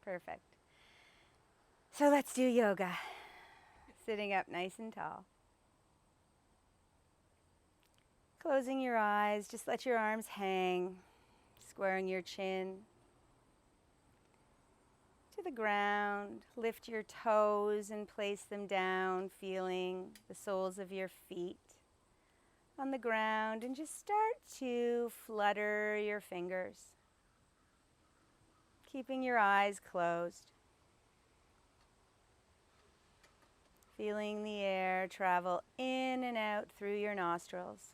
Perfect. So let's do yoga. Sitting up nice and tall. Closing your eyes, just let your arms hang, squaring your chin to the ground. Lift your toes and place them down, feeling the soles of your feet on the ground, and just start to flutter your fingers, keeping your eyes closed. Feeling the air travel in and out through your nostrils.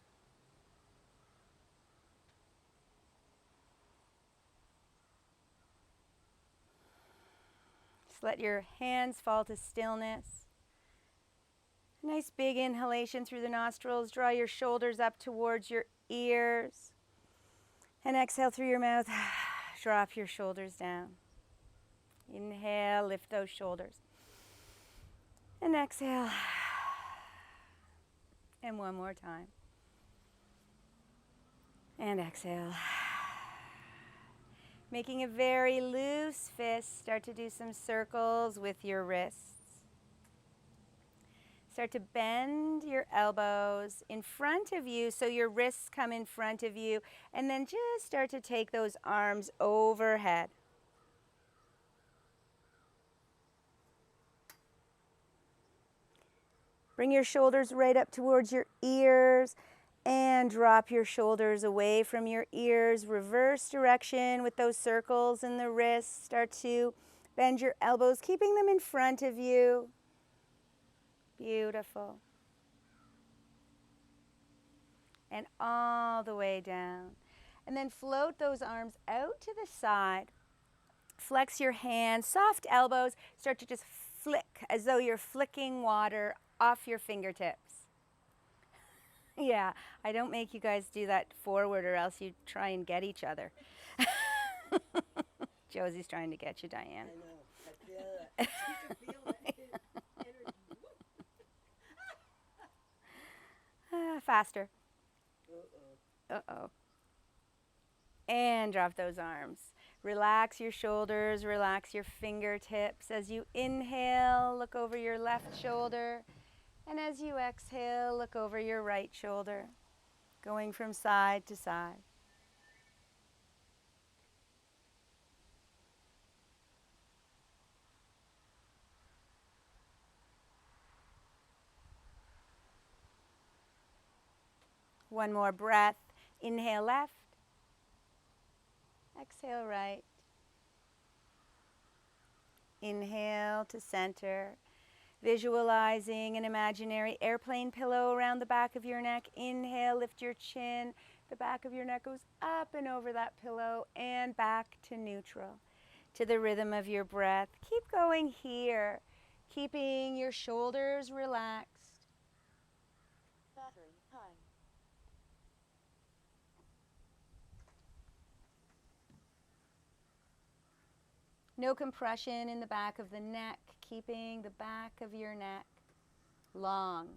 Just let your hands fall to stillness. Nice big inhalation through the nostrils. Draw your shoulders up towards your ears. And exhale through your mouth. Drop your shoulders down. Inhale, lift those shoulders. And exhale. And one more time. And exhale. Making a very loose fist. Start to do some circles with your wrists. Start to bend your elbows in front of you so your wrists come in front of you. And then just start to take those arms overhead. Bring your shoulders right up towards your ears and drop your shoulders away from your ears. Reverse direction with those circles in the wrists. Start to bend your elbows, keeping them in front of you. Beautiful. And all the way down. And then float those arms out to the side. Flex your hands, soft elbows. Start to just flick as though you're flicking water off your fingertips. Yeah, I don't make you guys do that forward or else you try and get each other. Josie's trying to get you, Diane. I know. I feel it. You can feel that energy. Faster. Uh-oh. Uh-oh. And drop those arms. Relax your shoulders, relax your fingertips. As you inhale, look over your left shoulder. And as you exhale, look over your right shoulder, going from side to side. One more breath. Inhale left. Exhale right. Inhale to center. Visualizing an imaginary airplane pillow around the back of your neck. Inhale, lift your chin. The back of your neck goes up and over that pillow and back to neutral, to the rhythm of your breath. Keep going here, keeping your shoulders relaxed. Battery time. No compression in the back of the neck, keeping the back of your neck long.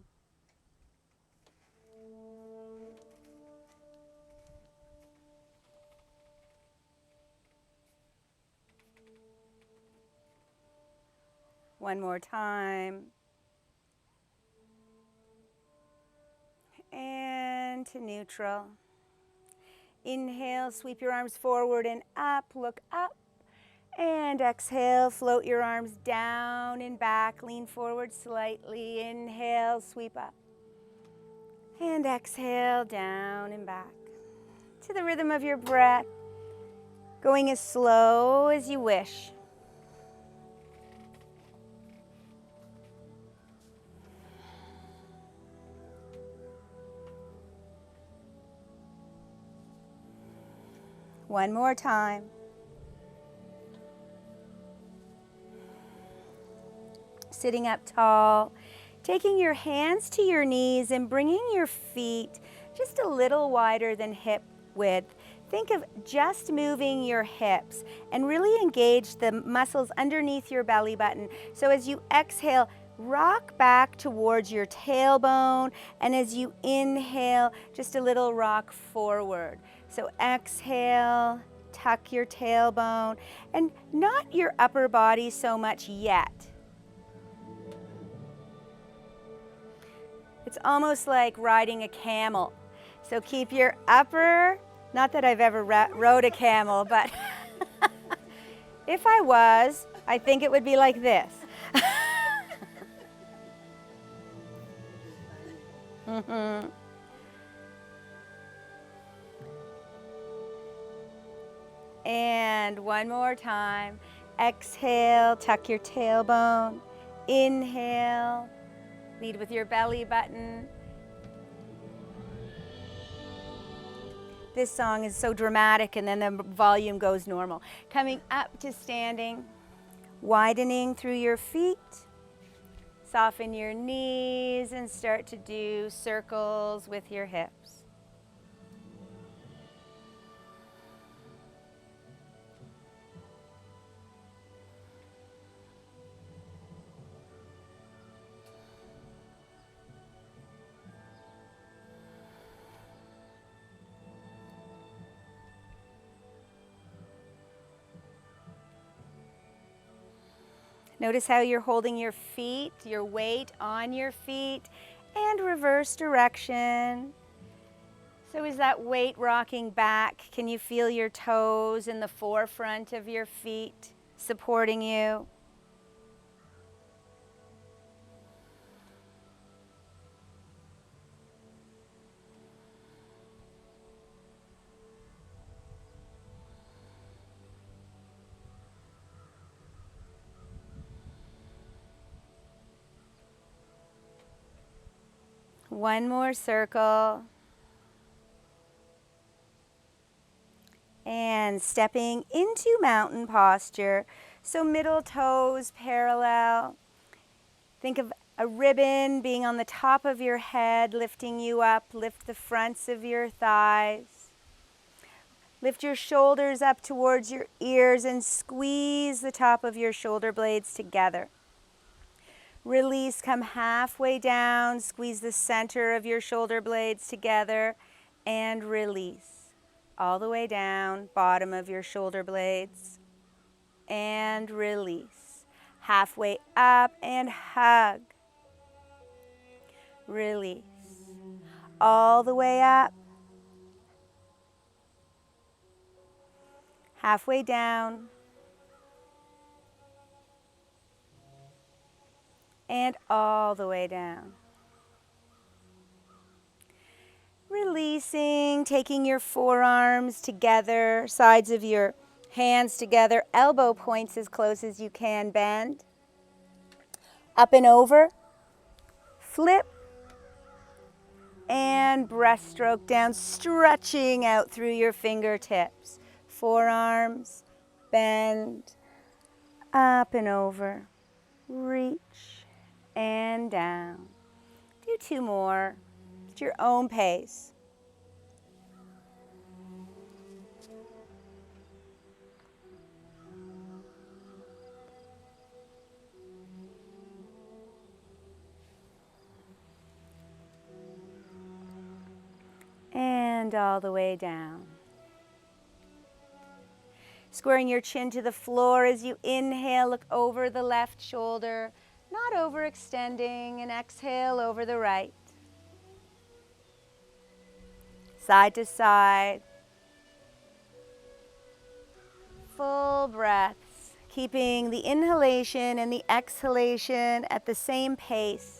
One more time. And to neutral. Inhale, sweep your arms forward and up, look up. And exhale, float your arms down and back, lean forward slightly. Inhale, sweep up. And exhale, down and back. To the rhythm of your breath, going as slow as you wish. One more time. Sitting up tall, taking your hands to your knees and bringing your feet just a little wider than hip width. Think of just moving your hips and really engage the muscles underneath your belly button. So as you exhale, rock back towards your tailbone, and as you inhale, just a little rock forward. So exhale, tuck your tailbone, and not your upper body so much yet. It's almost like riding a camel. So keep your upper, not that I've ever rode a camel, but if I was, I think it would be like this. And one more time. Exhale, tuck your tailbone. Inhale, lead with your belly button. This song is so dramatic, and then the volume goes normal. Coming up to standing, widening through your feet. Soften your knees and start to do circles with your hips. Notice how you're holding your feet, your weight on your feet, and reverse direction. So is that weight rocking back? Can you feel your toes in the forefront of your feet supporting you? One more circle. And stepping into mountain posture. So middle toes parallel. Think of a ribbon being on the top of your head, lifting you up. Lift the fronts of your thighs. Lift your shoulders up towards your ears and squeeze the top of your shoulder blades together. Release, come halfway down, squeeze the center of your shoulder blades together, and release. All the way down, bottom of your shoulder blades, and release. Halfway up and hug. Release. All the way up. Halfway down. And all the way down. Releasing, taking your forearms together, sides of your hands together, elbow points as close as you can, bend. Up and over, flip, and breaststroke down, stretching out through your fingertips. Forearms, bend, up and over, reach, and down. Do two more at your own pace. And all the way down. Squaring your chin to the floor as you inhale, look over the left shoulder, not overextending, and exhale over the right. Side to side. Full breaths, keeping the inhalation and the exhalation at the same pace.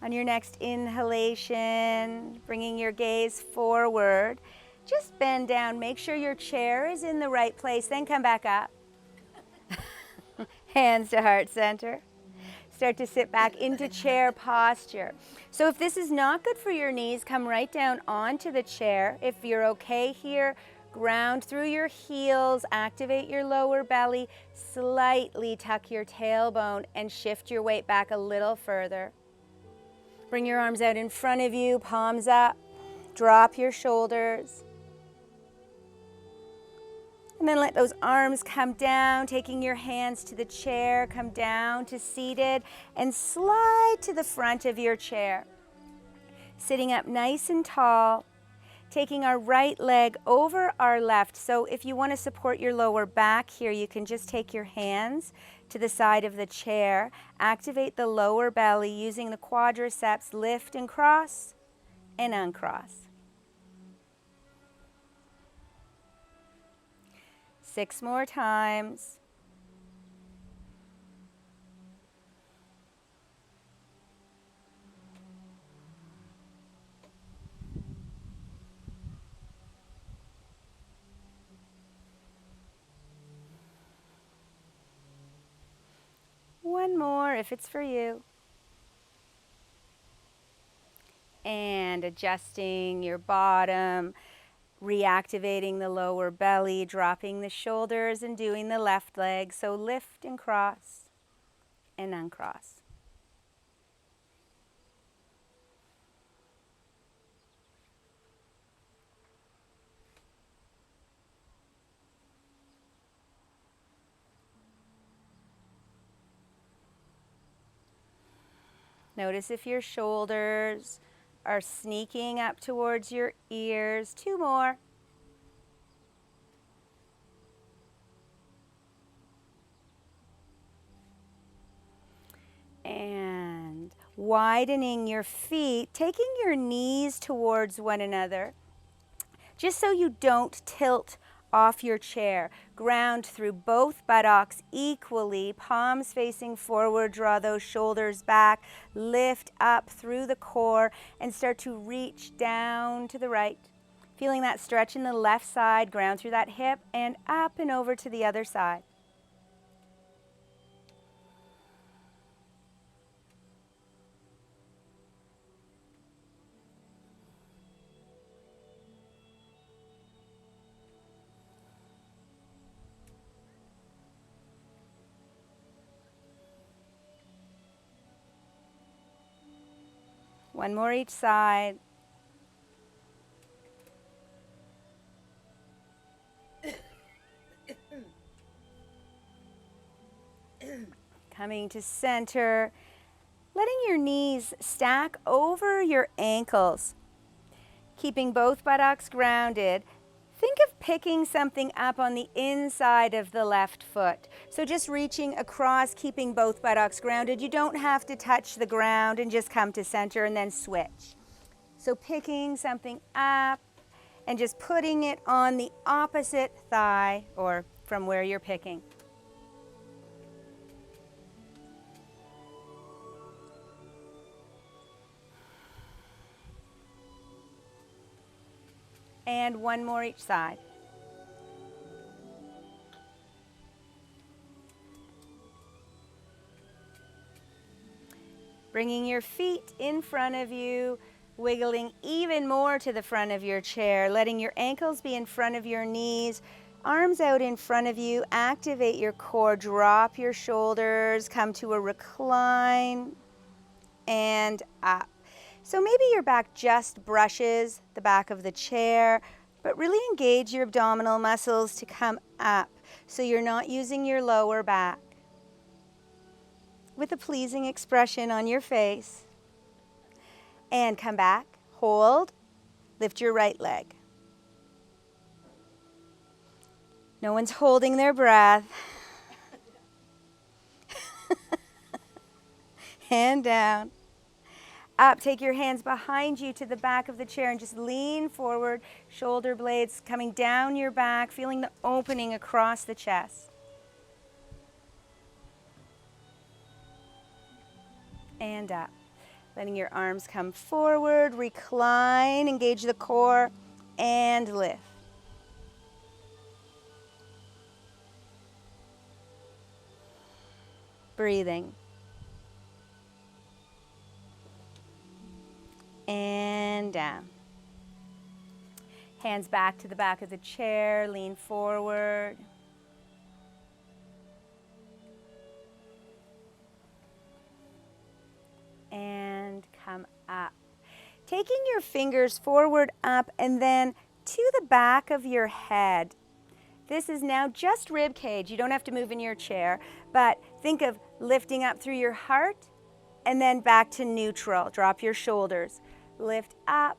On your next inhalation, bringing your gaze forward, just bend down. Make sure your chair is in the right place, then come back up. Hands to heart center. Start to sit back into chair posture. So if this is not good for your knees, come right down onto the chair. If you're okay here, ground through your heels, activate your lower belly, slightly tuck your tailbone, and shift your weight back a little further. Bring your arms out in front of you, palms up, drop your shoulders. And then let those arms come down, taking your hands to the chair, come down to seated, and slide to the front of your chair. Sitting up nice and tall, taking our right leg over our left. So if you want to support your lower back here, you can just take your hands to the side of the chair, activate the lower belly using the quadriceps, lift and cross and uncross. 6 more times. One more if it's for you. And adjusting your bottom, reactivating the lower belly, dropping the shoulders and doing the left leg. So lift and cross and uncross. Notice if your shoulders are sneaking up towards your ears. 2 more. And widening your feet, taking your knees towards one another, just so you don't tilt off your chair. Ground through both buttocks equally, palms facing forward, draw those shoulders back, lift up through the core, and start to reach down to the right. Feeling that stretch in the left side, ground through that hip, and up and over to the other side. One more each side. Coming to center, letting your knees stack over your ankles. Keeping both buttocks grounded. Think of picking something up on the inside of the left foot. So just reaching across, keeping both buttocks grounded. You don't have to touch the ground, and just come to center and then switch. So picking something up and just putting it on the opposite thigh or from where you're picking. And one more each side. Bringing your feet in front of you, wiggling even more to the front of your chair, letting your ankles be in front of your knees, arms out in front of you, activate your core, drop your shoulders, come to a recline, and up. So maybe your back just brushes the back of the chair, but really engage your abdominal muscles to come up so you're not using your lower back. With a pleasing expression on your face. And come back, hold, lift your right leg. No one's holding their breath. Hand down. Up, take your hands behind you to the back of the chair and just lean forward, shoulder blades coming down your back, feeling the opening across the chest. And up. Letting your arms come forward, recline, engage the core, and lift. Breathing. And down. Hands back to the back of the chair, lean forward. And come up. Taking your fingers forward, up, and then to the back of your head. This is now just rib cage. You don't have to move in your chair, but think of lifting up through your heart and then back to neutral. Drop your shoulders. Lift up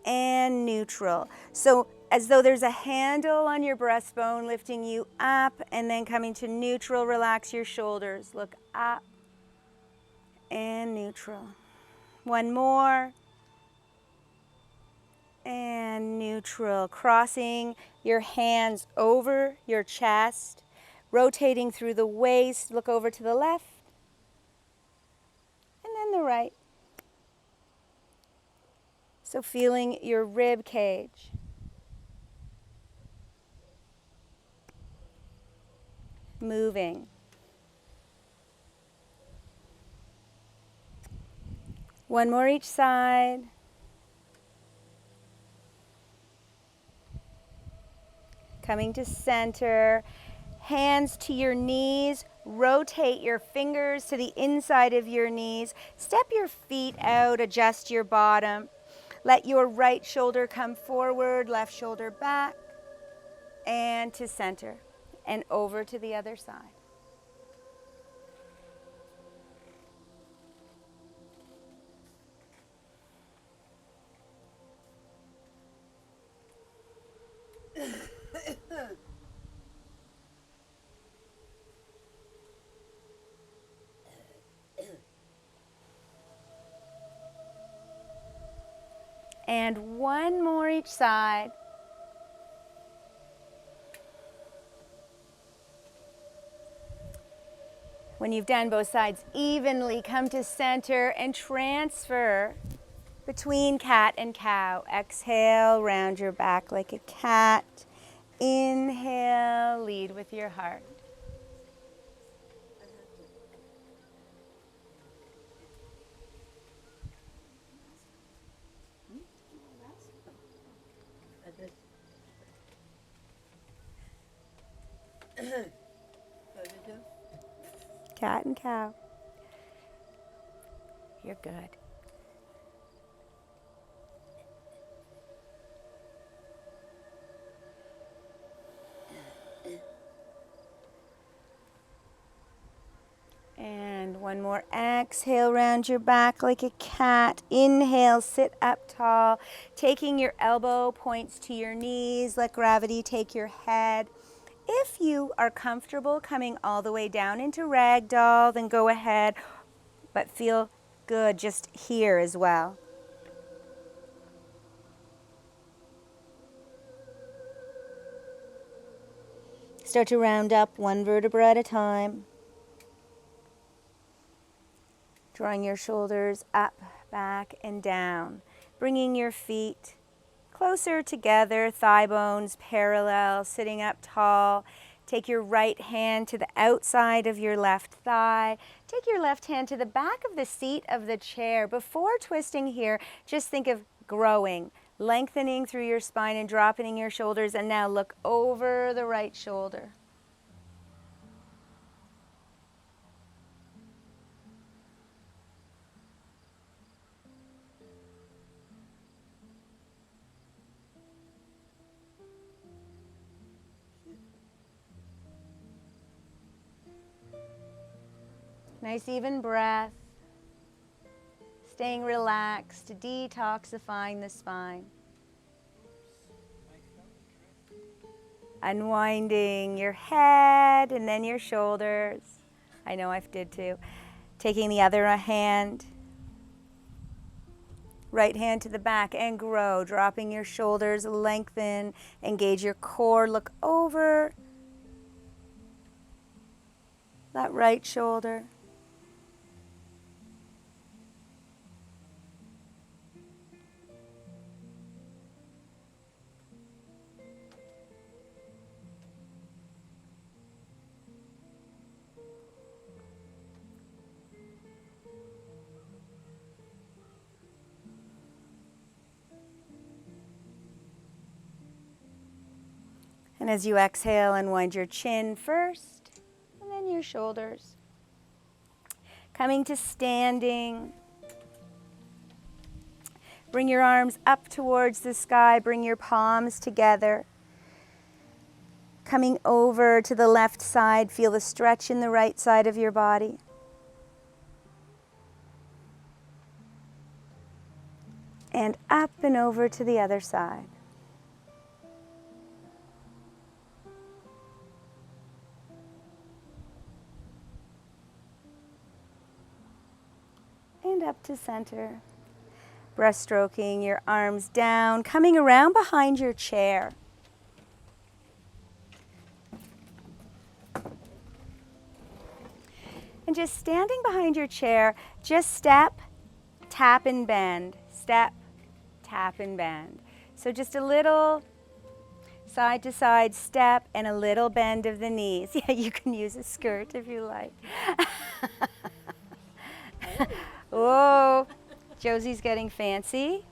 and neutral. So as though there's a handle on your breastbone lifting you up and then coming to neutral. Relax your shoulders. Look up and neutral. One more. And neutral. Crossing your hands over your chest. Rotating through the waist. Look over to the left. And then the right. So feeling your rib cage. Moving. One more each side. Coming to center. Hands to your knees. Rotate your fingers to the inside of your knees. Step your feet out. Adjust your bottom. Let your right shoulder come forward, left shoulder back, and to center, and over to the other side. And one more each side. When you've done both sides evenly, come to center and transfer between cat and cow. Exhale, round your back like a cat. Inhale, lead with your heart. Cat and cow. You're good. And one more. Exhale, round your back like a cat. Inhale, sit up tall. Taking your elbow points to your knees. Let gravity take your head. If you are comfortable coming all the way down into ragdoll, then go ahead, but feel good just here as well. Start to round up one vertebra at a time. Drawing your shoulders up, back, and down. Bringing your feet closer together, thigh bones parallel, sitting up tall. Take your right hand to the outside of your left thigh. Take your left hand to the back of the seat of the chair. Before twisting here, just think of growing, lengthening through your spine and dropping your shoulders. And now look over the right shoulder. Nice even breath. Staying relaxed, detoxifying the spine. Unwinding your head and then your shoulders. I know I did too. Taking the other hand. Right hand to the back and grow. Dropping your shoulders, lengthen. Engage your core. Look over that right shoulder. And as you exhale, unwind your chin first, and then your shoulders. Coming to standing. Bring your arms up towards the sky. Bring your palms together. Coming over to the left side, feel the stretch in the right side of your body. And up and over to the other side. And up to center. Breaststroking your arms down, coming around behind your chair. And just standing behind your chair, just step, tap and bend. Step, tap and bend. So just a little side to side step and a little bend of the knees. Yeah, you can use a skirt if you like. Whoa, Josie's getting fancy.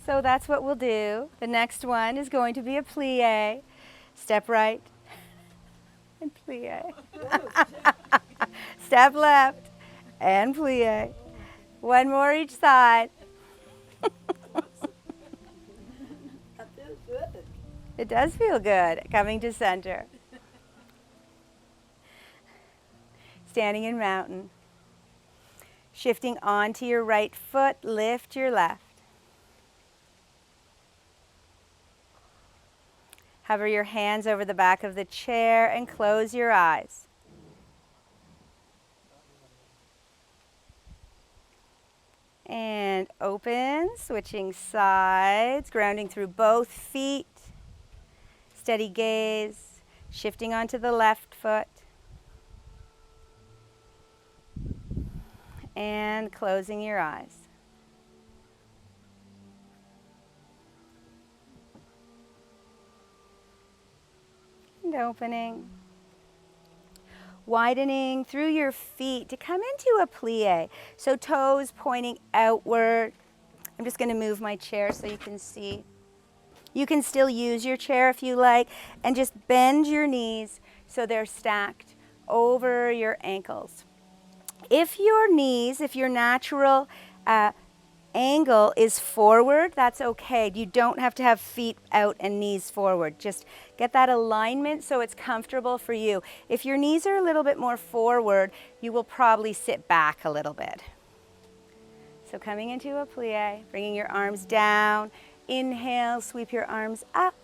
So that's what we'll do. The next one is going to be a plie. Step right and plie. Step left and plie. One more each side. That feels good. It does feel good. Coming to center. Standing in mountain. Shifting onto your right foot, lift your left. Hover your hands over the back of the chair and close your eyes. And open, switching sides, grounding through both feet. Steady gaze, shifting onto the left foot. And closing your eyes. And opening. Widening through your feet to come into a plie. So toes pointing outward. I'm just going to move my chair so you can see. You can still use your chair if you like, and just bend your knees so they're stacked over your ankles. If your knees, if your natural angle is forward, that's okay. You don't have to have feet out and knees forward. Just get that alignment so it's comfortable for you. If your knees are a little bit more forward, you will probably sit back a little bit. So coming into a plie, bringing your arms down. Inhale, sweep your arms up.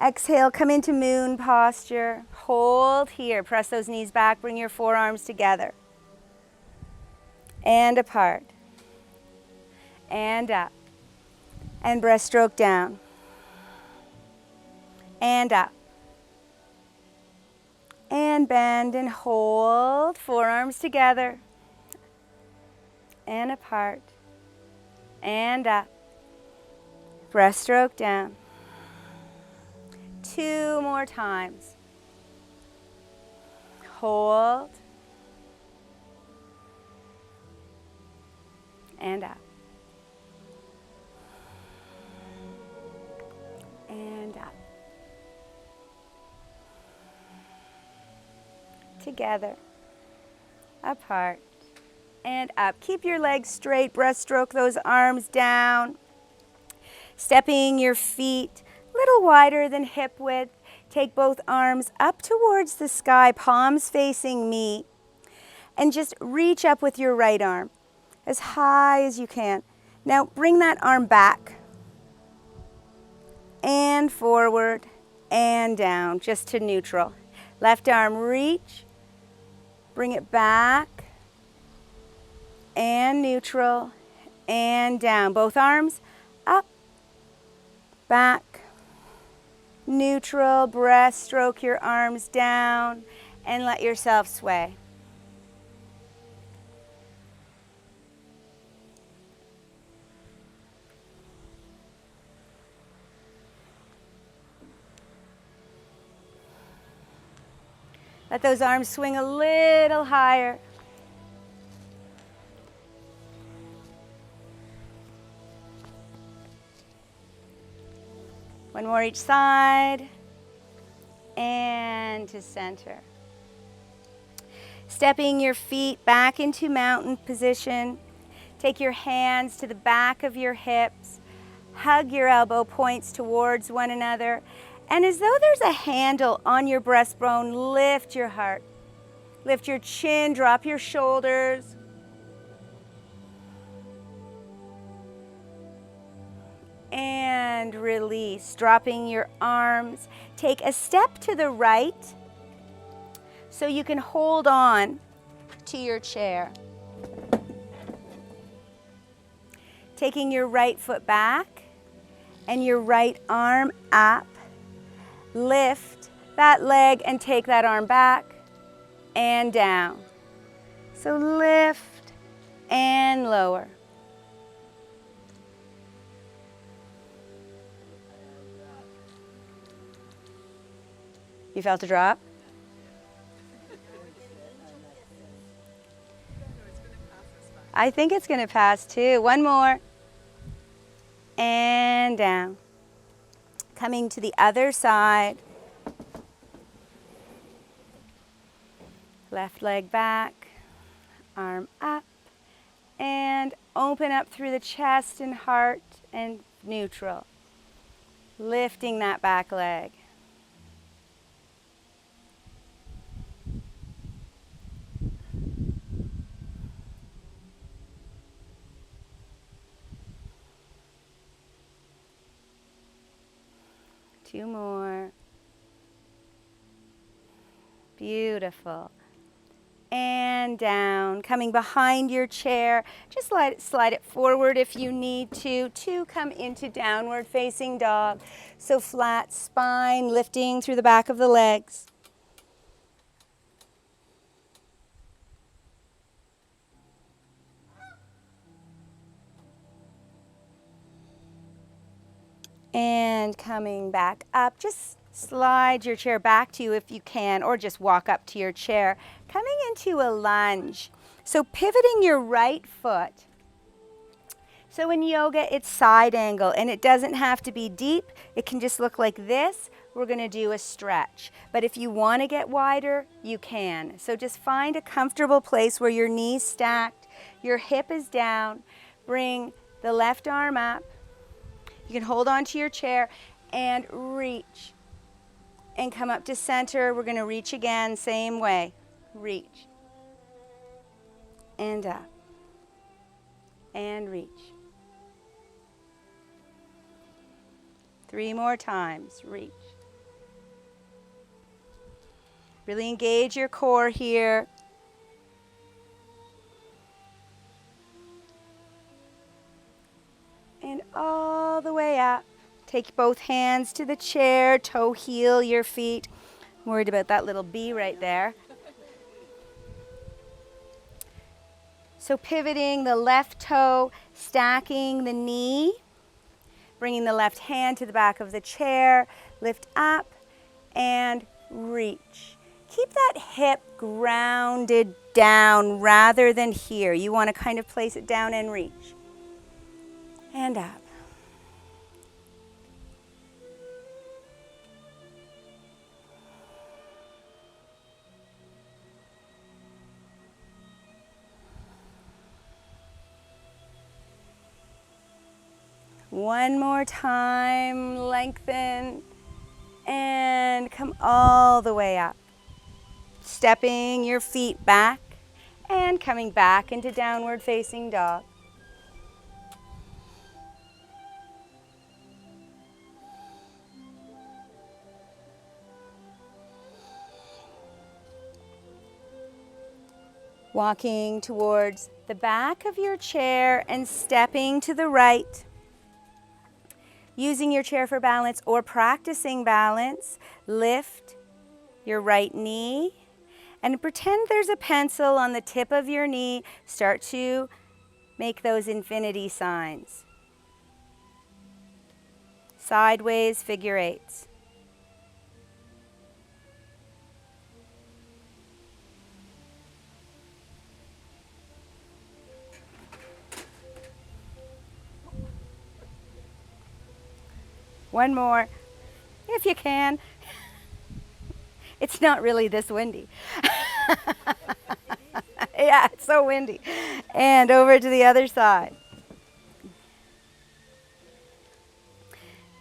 Exhale, come into moon posture. Hold here. Press those knees back. Bring your forearms together. And apart. And up. And breaststroke down. And up. And bend and hold. Forearms together. And apart. And up. Breaststroke down. 2 more times. Hold. And up. And up. Together. Apart. And up. Keep your legs straight. Breaststroke those arms down. Stepping your feet a little wider than hip width. Take both arms up towards the sky, palms facing me. And just reach up with your right arm as high as you can. Now bring that arm back and forward and down, just to neutral. Left arm reach, bring it back and neutral and down. Both arms up, back, neutral, breaststroke your arms down and let yourself sway. Let those arms swing a little higher. One more each side. And to center. Stepping your feet back into mountain position. Take your hands to the back of your hips. Hug your elbow points towards one another. And as though there's a handle on your breastbone, lift your heart. Lift your chin, drop your shoulders. And release, dropping your arms. Take a step to the right so you can hold on to your chair. Taking your right foot back and your right arm up. Lift that leg and take that arm back and down. So lift and lower. You felt a drop? I think it's going to pass too. One more. And down. Coming to the other side. Left leg back, arm up, and open up through the chest and heart and neutral. Lifting that back leg. Two more. Beautiful. And down, coming behind your chair. Just slide it forward if you need to come into downward facing dog. So flat spine, lifting through the back of the legs. And coming back up, just slide your chair back to you if you can, or just walk up to your chair. Coming into a lunge. So pivoting your right foot. So in yoga, it's side angle, and it doesn't have to be deep. It can just look like this. We're going to do a stretch. But if you want to get wider, you can. So just find a comfortable place where your knees stacked, your hip is down. Bring the left arm up. You can hold on to your chair and reach. And come up to center. We're going to reach again, same way. Reach. And up. And reach. 3 more times. Reach. Really engage your core here. And all the way up. Take both hands to the chair, toe heel your feet. I'm worried about that little bee right there. So pivoting the left toe, stacking the knee, bringing the left hand to the back of the chair, lift up and reach. Keep that hip grounded down rather than here. You want to kind of place it down and reach. And up. One more time, lengthen, and come all the way up. Stepping your feet back and coming back into downward facing dog. Walking towards the back of your chair and stepping to the right. Using your chair for balance or practicing balance, lift your right knee and pretend there's a pencil on the tip of your knee. Start to make those infinity signs. Sideways figure eights. One more, if you can. It's not really this windy. Yeah, it's so windy. And over to the other side.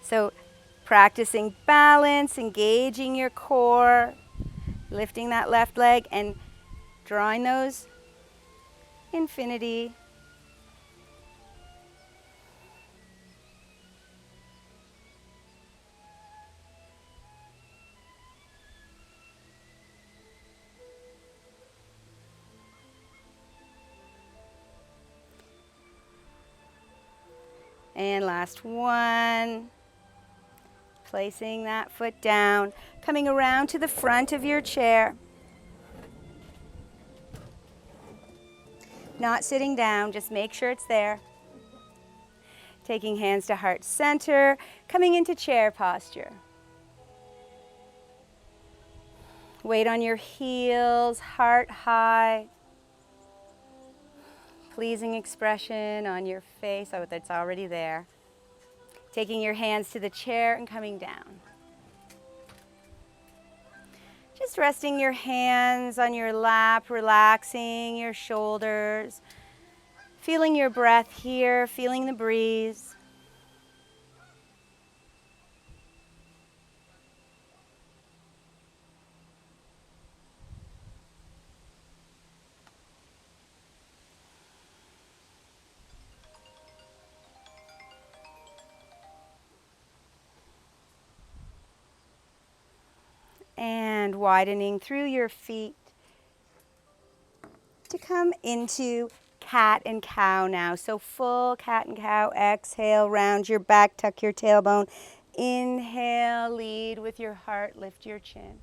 So Practicing balance, engaging your core, lifting that left leg and drawing those infinity. And last one. Placing that foot down, coming around to the front of your chair. Not sitting down, just make sure it's there. Taking hands to heart center, coming into chair posture. Weight on your heels, heart high. Pleasing expression on your face, oh, that's already there. Taking your hands to the chair and coming down. Just resting your hands on your lap, relaxing your shoulders. Feeling your breath here, feeling the breeze. And widening through your feet to come into cat and cow now. So full cat and cow. Exhale, round your back, tuck your tailbone. Inhale, lead with your heart, lift your chin.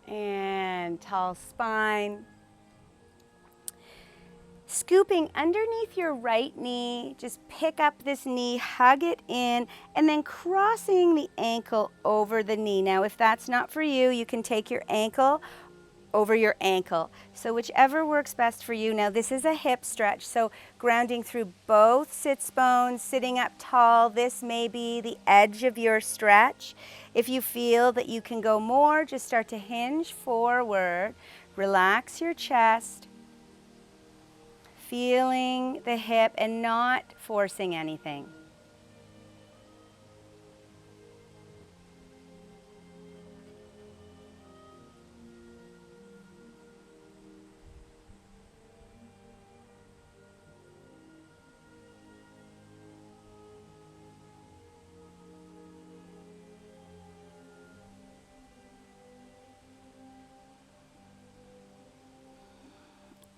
And tall spine. Scooping underneath your right knee, just pick up this knee, hug it in, and then crossing the ankle over the knee. Now, if that's not for you, you can take your ankle over your ankle. So whichever works best for you. Now, this is a hip stretch, so grounding through both sits bones, sitting up tall. This may be the edge of your stretch. If you feel that you can go more, just start to hinge forward. Relax your chest. Feeling the hip and not forcing anything.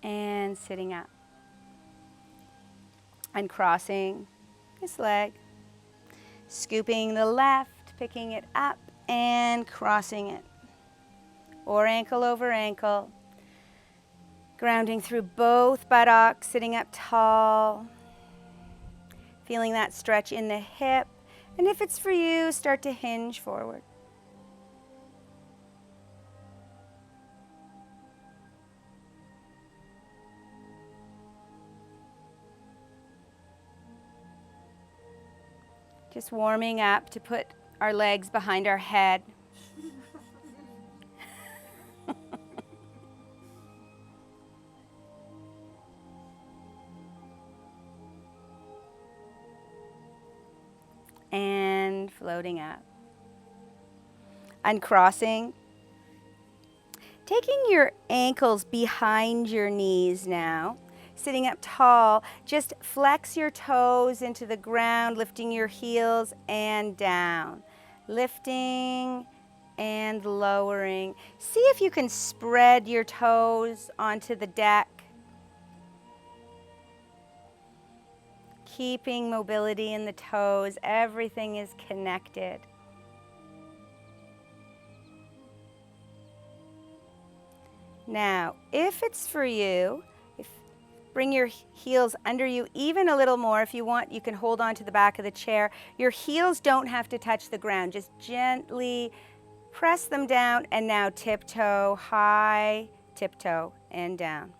And sitting up. Uncrossing this leg. Scooping the left, picking it up and crossing it. Or ankle over ankle. Grounding through both buttocks, sitting up tall. Feeling that stretch in the hip. And if it's for you, start to hinge forward. Just warming up to put our legs behind our head. And floating up. Uncrossing. Taking your ankles behind your knees now. Sitting up tall, just flex your toes into the ground, lifting your heels and down. Lifting and lowering. See if you can spread your toes onto the deck. Keeping mobility in the toes, everything is connected. Now, if it's for you, bring your heels under you even a little more. If you want, you can hold on to the back of the chair. Your heels don't have to touch the ground. Just gently press them down and now tiptoe, high, tiptoe, and down.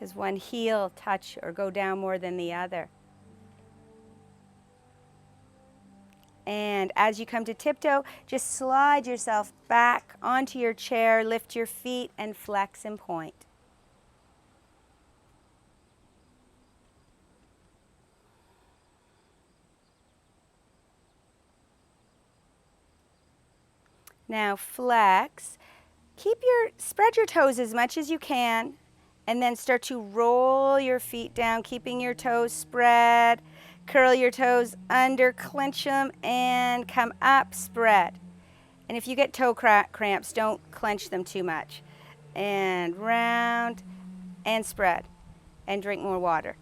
Does one heel touch or go down more than the other? And as you come to tiptoe, just slide yourself back onto your chair, lift your feet, and flex and point. Now flex. Spread your toes as much as you can, and then start to roll your feet down, keeping your toes spread. Curl your toes under, clench them, and come up, spread. And if you get toe cramps, don't clench them too much. And round, and spread. And drink more water.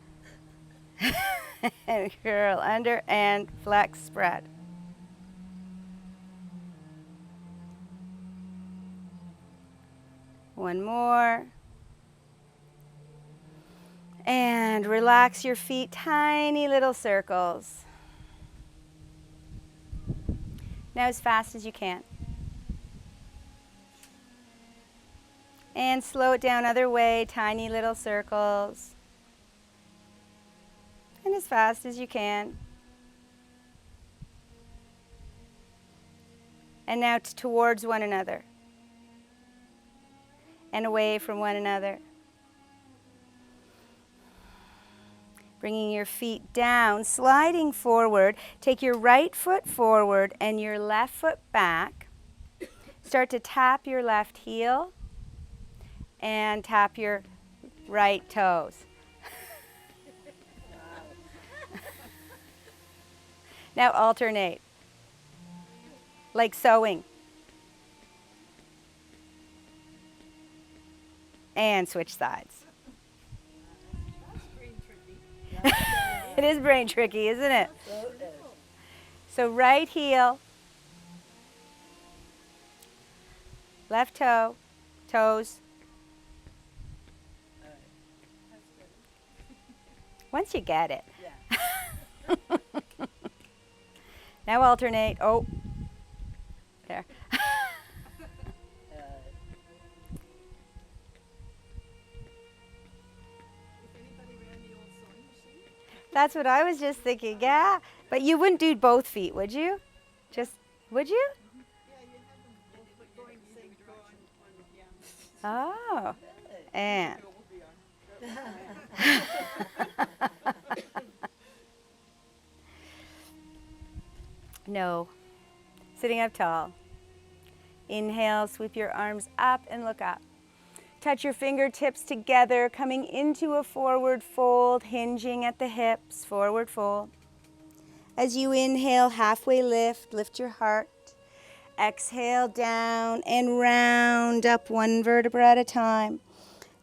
And curl under, and flex, spread. One more. And relax your feet, tiny little circles. Now as fast as you can. And slow it down other way, tiny little circles. And as fast as you can. And now towards one another. And away from one another. Bringing your feet down, sliding forward. Take your right foot forward and your left foot back. Start to tap your left heel and tap your right toes. Now alternate, like sewing. And switch sides. It is brain tricky, isn't it? So right heel, left toe, toes. Once you get it. Now alternate. Oh, there. That's what I was just thinking, yeah. But you wouldn't do both feet, would you? Would you? Yeah, you have them both going the same direction. Oh, and. No, sitting up tall. Inhale, sweep your arms up and look up. Touch your fingertips together, coming into a forward fold, hinging at the hips, forward fold. As you inhale, halfway lift your heart. Exhale down and round up one vertebra at a time,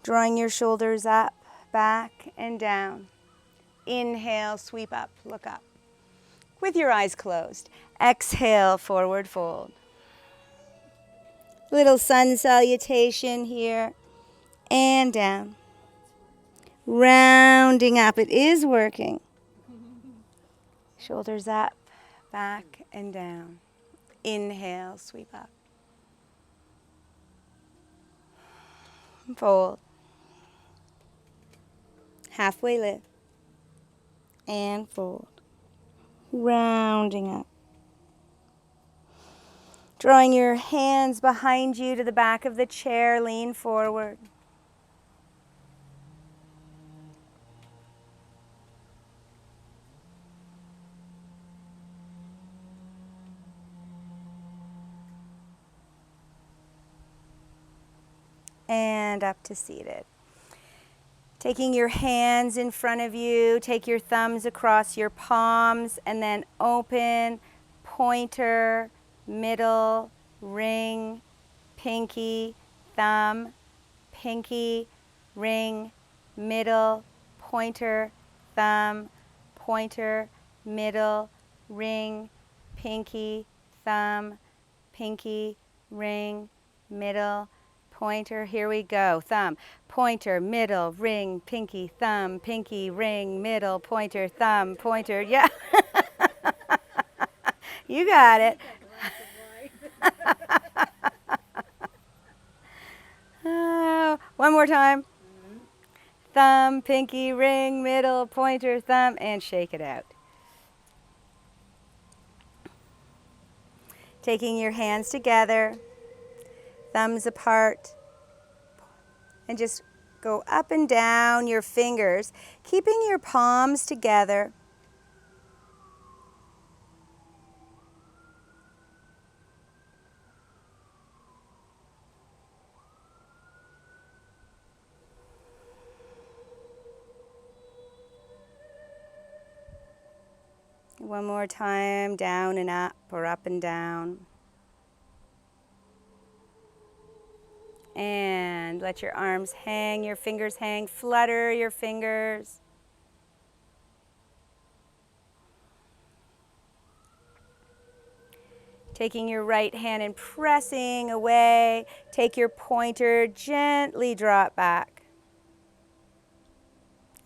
drawing your shoulders up, back, and down. Inhale, sweep up, look up. With your eyes closed, exhale, forward fold. Little sun salutation here. And down. Rounding up. It is working. Shoulders up, back, and down. Inhale, sweep up. Fold. Halfway lift. And fold. Rounding up. Drawing your hands behind you to the back of the chair, lean forward. And up to seated. Taking your hands in front of you, take your thumbs across your palms, and then open, pointer, middle, ring, pinky, thumb, pinky, ring, middle, pointer, thumb, pointer, middle, ring, pinky, thumb, pinky, ring, middle, pointer. Here we go. Thumb, pointer, middle, ring, pinky, thumb, pinky, ring, middle, pointer, thumb, pointer. Yeah. You got it. One more time. thumb, pinky, ring, middle, pointer, thumb, and shake it out. Taking your hands together, thumbs apart, and just go up and down your fingers, keeping your palms together. One more time, down and up or up and down. And let your arms hang, your fingers hang, flutter your fingers. Taking your right hand and pressing away. Take your pointer, gently drop back.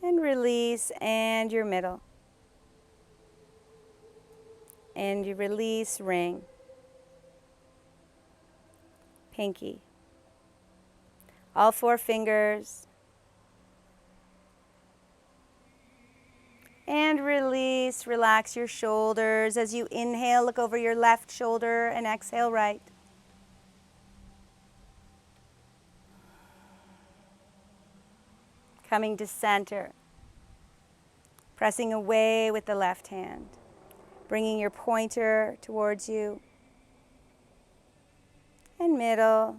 And release, and your middle. And you release, ring. Pinky. All four fingers. And release, relax your shoulders. As you inhale, look over your left shoulder and exhale right. Coming to center. Pressing away with the left hand. Bringing your pointer towards you. And middle.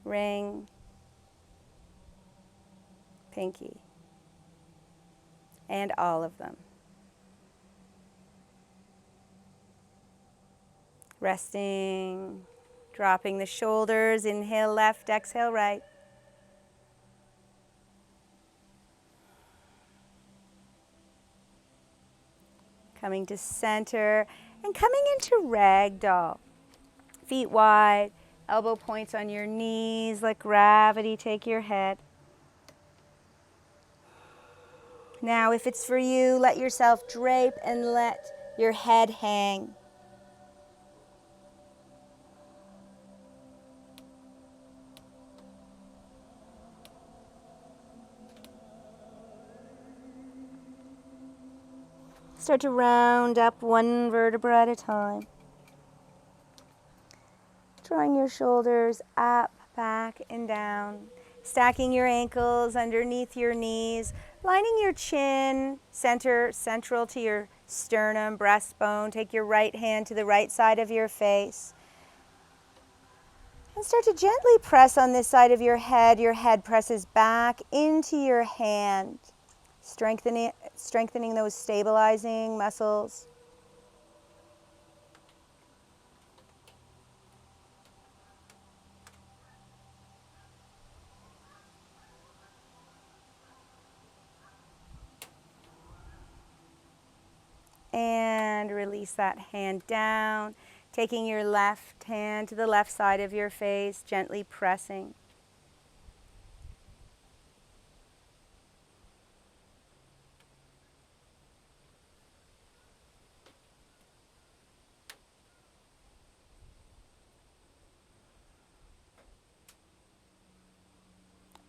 Ring. Pinky. And all of them. Resting, dropping the shoulders, inhale left, exhale right. Coming to center and coming into ragdoll. Feet wide, elbow points on your knees, let gravity take your head. Now, if it's for you, let yourself drape and let your head hang. Start to round up one vertebra at a time. Drawing your shoulders up, back, and down. Stacking your ankles underneath your knees. Lining your chin, central to your sternum, breastbone. Take your right hand to the right side of your face. And start to gently press on this side of your head. Your head presses back into your hand. Strengthening those stabilizing muscles. And release that hand down. Taking your left hand to the left side of your face, gently pressing.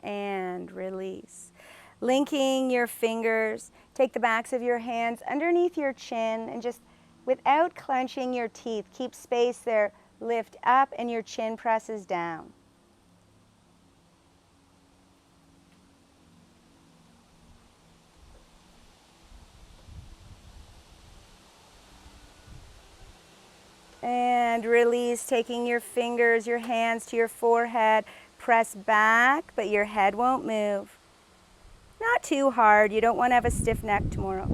And release. Linking your fingers, take the backs of your hands underneath your chin and just, without clenching your teeth, keep space there, lift up and your chin presses down. And release, taking your fingers, your hands to your forehead, press back, but your head won't move. Not too hard, you don't want to have a stiff neck tomorrow.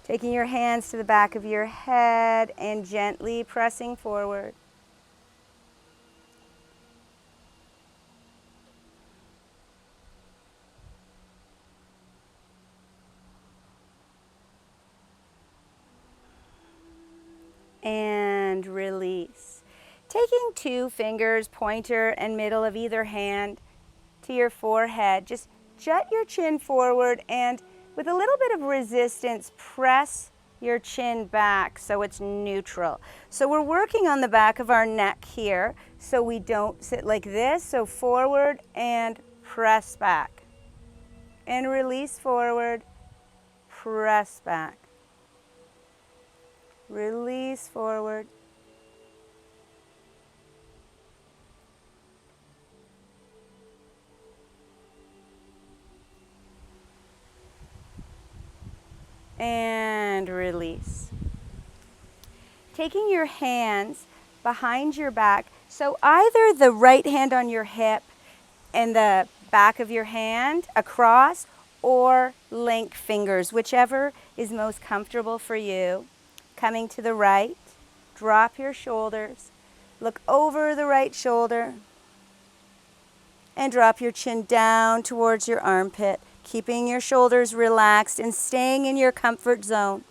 Taking your hands to the back of your head and gently pressing forward. And release. Taking two fingers, pointer and middle of either hand, to your forehead. Just jut your chin forward and with a little bit of resistance, press your chin back so it's neutral. So we're working on the back of our neck here so we don't sit like this. So forward and press back. And release forward, press back. Release forward. And release. Taking your hands behind your back, so either the right hand on your hip and the back of your hand across, or link fingers, whichever is most comfortable for you. Coming to the right, drop your shoulders, look over the right shoulder, and drop your chin down towards your armpit, keeping your shoulders relaxed and staying in your comfort zone.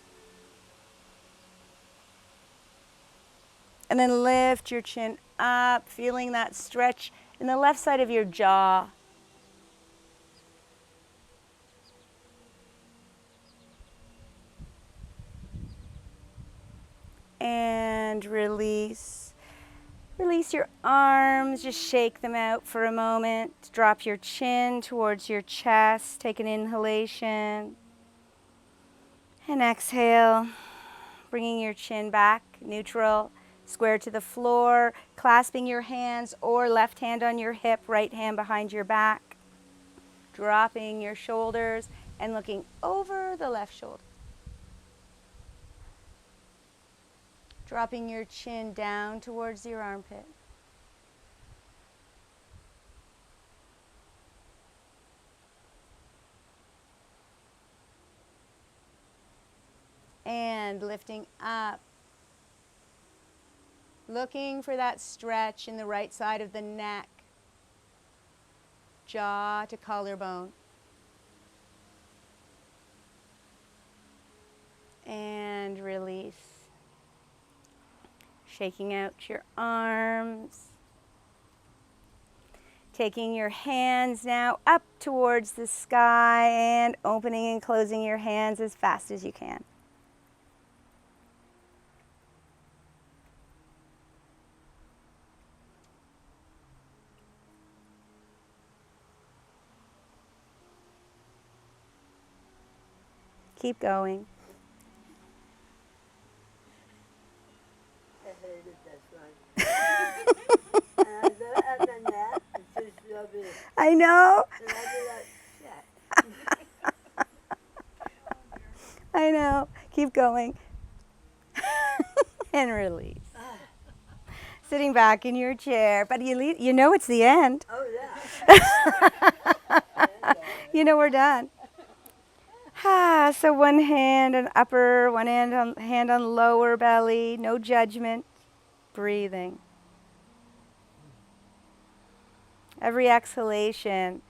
And then lift your chin up, feeling that stretch in the left side of your jaw. And release. Release your arms, just shake them out for a moment. Drop your chin towards your chest, take an inhalation. And exhale, bringing your chin back, neutral, square to the floor, clasping your hands or left hand on your hip, right hand behind your back. Dropping your shoulders and looking over the left shoulder. Dropping your chin down towards your armpit. And lifting up. Looking for that stretch in the right side of the neck. Jaw to collarbone. And release. Shaking out your arms. Taking your hands now up towards the sky and opening and closing your hands as fast as you can. Keep going. I hated this one. And I'd go up on that and just rub it. I know. And I'd be like, shit. I know. Keep going. And release. Sitting back in your chair, but you know it's the end. Oh, yeah. You know we're done. So one hand on upper, one hand on lower belly, no judgment, breathing. Every exhalation,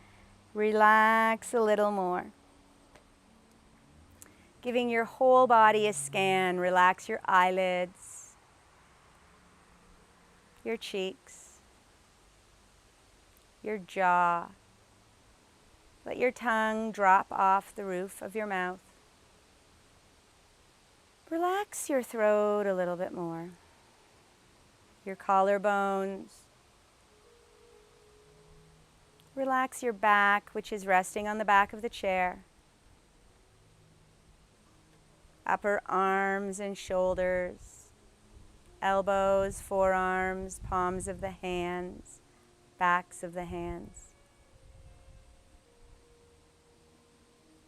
relax a little more. Giving your whole body a scan, relax your eyelids, your cheeks, your jaw. Let your tongue drop off the roof of your mouth. Relax your throat a little bit more. Your collarbones. Relax your back, which is resting on the back of the chair. Upper arms and shoulders. Elbows, forearms, palms of the hands, backs of the hands.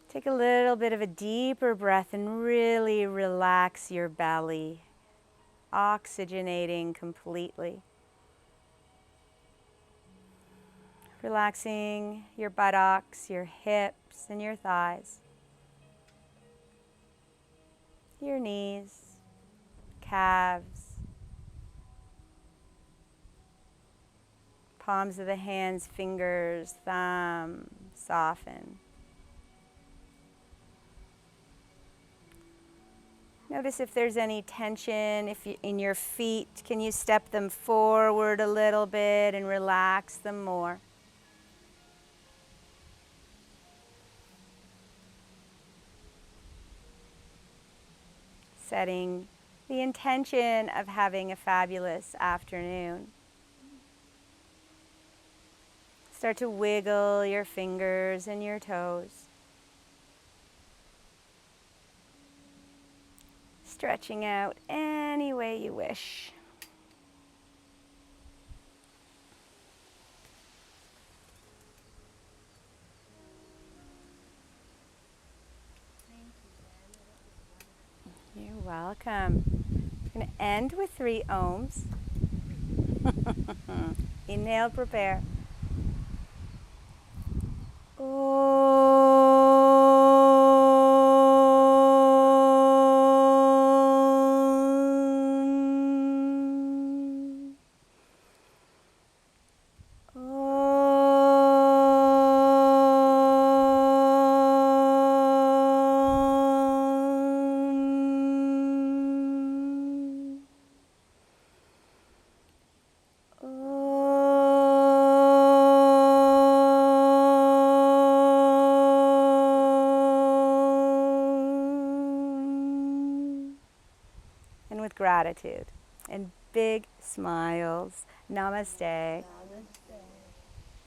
Take a little bit of a deeper breath and really relax your belly, oxygenating completely. Relaxing your buttocks, your hips, and your thighs. Your knees, calves, palms of the hands, fingers, thumb, soften. Notice if there's any tension in your feet. Can you step them forward a little bit and relax them more? setting the intention of having a fabulous afternoon. Start to wiggle your fingers and your toes. Stretching out any way you wish. You're welcome. I'm going to end with 3 ohms. Inhale, prepare. And with gratitude and big smiles, namaste.